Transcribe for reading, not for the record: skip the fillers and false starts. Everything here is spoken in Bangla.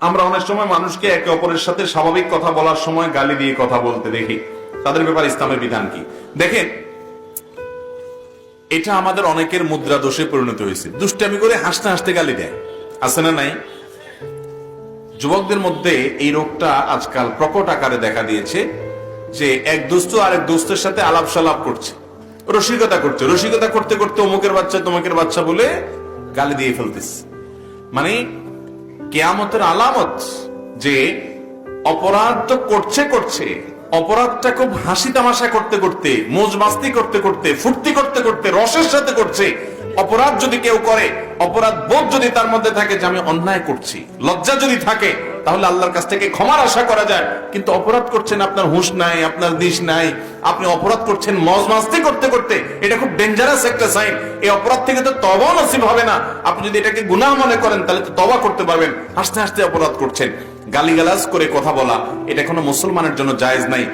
আমরা অনেক সময় মানুষকে একে অপরের সাথে স্বাভাবিক কথা বলার সময় গালি দিয়ে কথা বলতে দেখি। তাদের ব্যাপারে ইসলামের বিধান কি? দেখেন, এটা আমাদের অনেকের মুদ্রা দোষে পরিণত হয়েছে। দুষ্টামি করে হাসতে হাসতে গালি দেয়, আছে না নাই? যুবকদের মধ্যে এই রোগটা আজকাল প্রকট আকারে দেখা দিয়েছে যে এক দোস্ত আরেক দোস্তের সাথে আলাপ সালাপ করছে, রসিকতা করছে, রসিকতা করতে করতে অমুকের বাচ্চা তমুকের বাচ্চা বলে গালি দিয়ে ফেলতেছে। মানে কিয়ামতের আলামত যে অপরাধ তো করছে করছে, অপরাধটা খুব হাসি তামাশা করতে করতে, মোজ মাস্তি করতে করতে, ফুর্তি করতে করতে, রসের সাথে করছে। অপরাধ যদি কেউ করে, অপরাধ বোধ যদি তার মধ্যে থাকে যে আমি অন্যায় করছি, লজ্জা যদি থাকে, তাহলে আল্লাহর কাছ থেকে ক্ষমার আশা করা যায়। কিন্তু অপরাধ করছেন, আপনার হুঁশ নাই, আপনার দিশ নাই, আপনি অপরাধ করছেন মজ মাস্তি করতে করতে, এটা খুব ডেঞ্জারাস একটা সাইন। এই অপরাধ থেকে তো তওবা নসিব হবে না। আপনি যদি এটাকে গুনাহ মনে করেন তাহলে তো তওবা করতে পারবেন। হাসতে হাসতে অপরাধ করছেন। গালিগালাজ করে কথা বলা এটা কোনো মুসলমানের জন্য জায়েজ নাই।